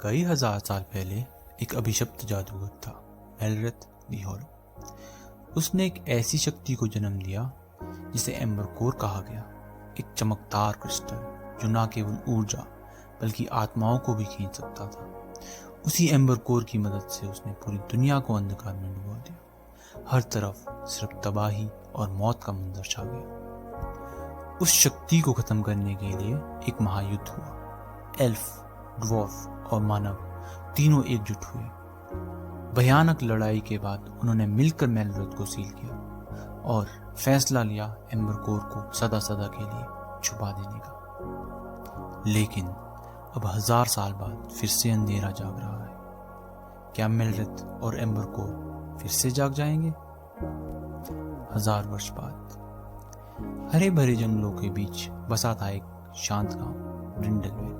कई हजार साल पहले एक अभिशप्त जादूगर था, मेलरेथ दी हॉलो। उसने एक ऐसी शक्ति को जन्म दिया जिसे एम्बर कोर कहा गया, एक चमकदार क्रिस्टल जो न केवल ऊर्जा बल्कि आत्माओं को भी खींच सकता था। उसी एम्बर कोर की मदद से उसने पूरी दुनिया को अंधकार में डुबा दिया। हर तरफ सिर्फ तबाही और मौत का मंजर छा गया। उस शक्ति को खत्म करने के लिए एक महायुद्ध हुआ। एल्फ, ड्वार्फ और मानव तीनों एकजुट हुए। भयानक लड़ाई के बाद उन्होंने मिलकर मेलरेथ को सील किया और फैसला लिया एम्बर कोर को सदा सदा के लिए छुपा देने का। लेकिन अब 1000 साल बाद फिर से अंधेरा जाग रहा है। क्या मेलरेथ और एम्बर कोर फिर से जाग जाएंगे? 1000 वर्ष बाद हरे भरे जंगलों के बीच बसा था एक शांत गांव, रिंडलवेल।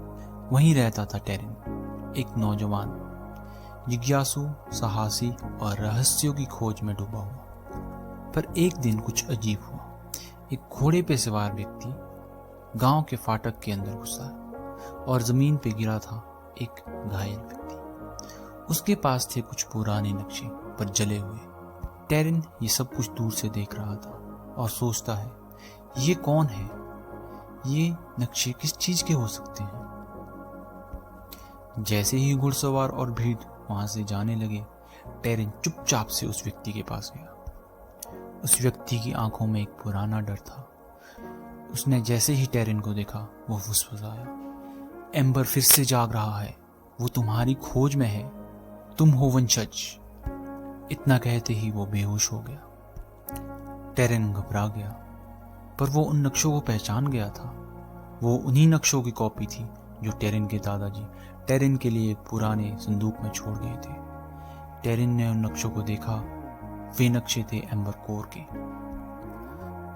वहीं रहता था टेरिन, एक नौजवान, जिज्ञासु, साहसी और रहस्यों की खोज में डूबा हुआ। पर एक दिन कुछ अजीब हुआ। एक घोड़े पे सवार व्यक्ति गांव के फाटक के अंदर घुसा और जमीन पे गिरा था एक घायल व्यक्ति। उसके पास थे कुछ पुराने नक्शे पर जले हुए। टेरिन ये सब कुछ दूर से देख रहा था और सोचता है, ये कौन है? ये नक्शे किस चीज के हो सकते हैं? जैसे ही घुड़सवार और भीड़ वहां से जाने लगे, टेरिन चुपचाप से उस व्यक्ति के पास गया। उस व्यक्ति की आंखों में एक पुराना डर था। उसने जैसे ही टेरिन को देखा, वो फुसफुसाया, एम्बर फिर से जाग रहा है, वो तुम्हारी खोज में है, तुम हो वंशज। इतना कहते ही वो बेहोश हो गया। टेरिन घबरा गया, पर वो उन नक्शों को पहचान गया था। वो उन्हीं नक्शों की कॉपी थी जो टेरिन के दादाजी टेरिन के लिए एक पुराने संदूक में छोड़ गए थे। टेरिन ने उन नक्शों को देखा। वे नक्शे थे एम्बर कोर के।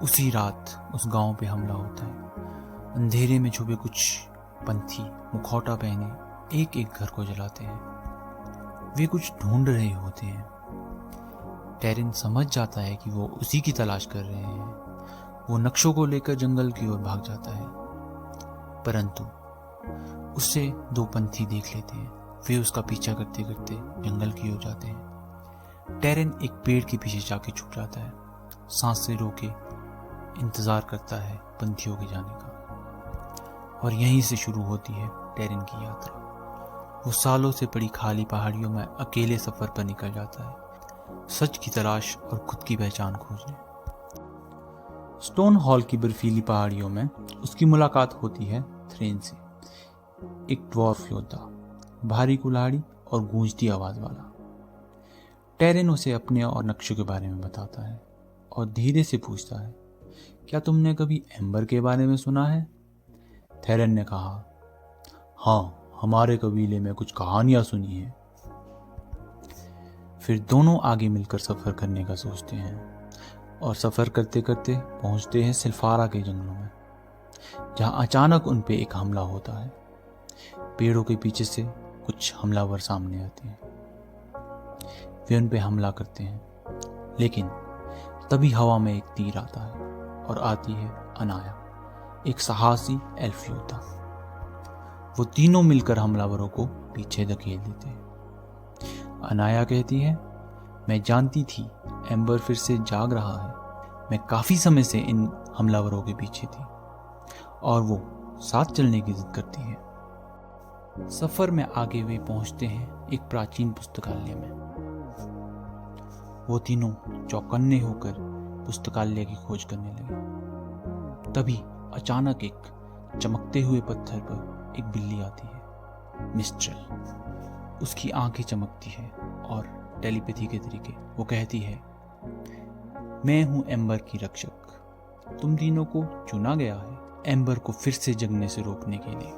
उसी रात उस गांव पे हमला होता है। अंधेरे में छुपे कुछ पंथी मुखौटा पहने एक एक घर को जलाते हैं। वे कुछ ढूंढ रहे होते हैं। टेरिन समझ जाता है कि वो उसी की तलाश कर रहे हैं। वो नक्शों को लेकर जंगल की ओर भाग जाता है, परंतु उससे 2 पंथी देख लेते हैं। वे उसका पीछा करते करते जंगल की ओर जाते हैं। टेरिन एक पेड़ के पीछे जाके छुप जाता है, सांसें रोके इंतजार करता है पंथियों के जाने का। और यहीं से शुरू होती है टेरिन की यात्रा। वो सालों से पड़ी खाली पहाड़ियों में अकेले सफर पर निकल जाता है, सच की तलाश और खुद की पहचान खोजने। स्टोन हॉल की बर्फीली पहाड़ियों में उसकी मुलाकात होती है थ्रेन से, एक ड्वार्फ योद्धा, भारी कुल्हाड़ी और गूंजती आवाज वाला। टेरिन उसे अपने और नक्शों के बारे में बताता है और धीरे से पूछता है, क्या तुमने कभी एम्बर के बारे में सुना है? टेरिन ने कहा, हाँ, हमारे कबीले में कुछ कहानियां सुनी हैं। फिर दोनों आगे मिलकर सफर करने का सोचते हैं और सफर करते करते पहुंचते हैं सिल्फारा के जंगलों में, जहां अचानक उन पे एक हमला होता है। पेड़ों के पीछे से कुछ हमलावर सामने आते हैं। वे उन पे हमला करते हैं, लेकिन तभी हवा में एक तीर आता है और आती है अनाया, एक साहसी एल्फ योद्धा। वो तीनों मिलकर हमलावरों को पीछे धकेल देते हैं। अनाया कहती है, मैं जानती थी एम्बर फिर से जाग रहा है। मैं काफी समय से इन हमलावरों के पीछे थी। और वो साथ चलने की जिद करती है। सफर में आगे वे पहुंचते हैं एक प्राचीन पुस्तकालय में। वो तीनों चौकन्ने होकर पुस्तकालय की खोज करने लगे। तभी अचानक एक चमकते हुए पत्थर पर एक बिल्ली आती है, मिस्ट्रेल। उसकी आंखें चमकती है और टेलीपैथी के तरीके वो कहती है, मैं हूं एम्बर की रक्षक। तुम तीनों को चुना गया है एम्बर को फिर से जगने से रोकने के लिए।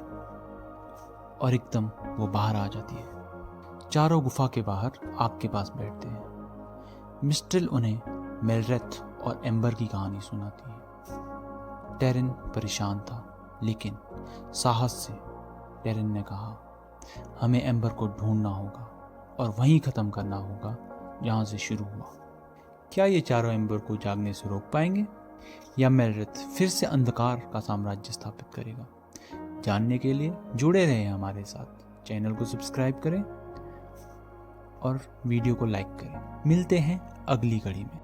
और एकदम वो बाहर आ जाती है। चारों गुफा के बाहर आग के पास बैठते हैं। मिस्ट्रेल उन्हें मेलरेथ और एम्बर की कहानी सुनाती है। टेरिन परेशान था, लेकिन साहस से टेरिन ने कहा, हमें एम्बर को ढूंढना होगा और वहीं खत्म करना होगा जहां से शुरू हुआ। क्या ये चारों एम्बर को जागने से रोक पाएंगे या मेलरेथ फिर से अंधकार का साम्राज्य स्थापित करेगा? जानने के लिए जुड़े रहें हमारे साथ। चैनल को सब्सक्राइब करें और वीडियो को लाइक करें। मिलते हैं अगली कड़ी में।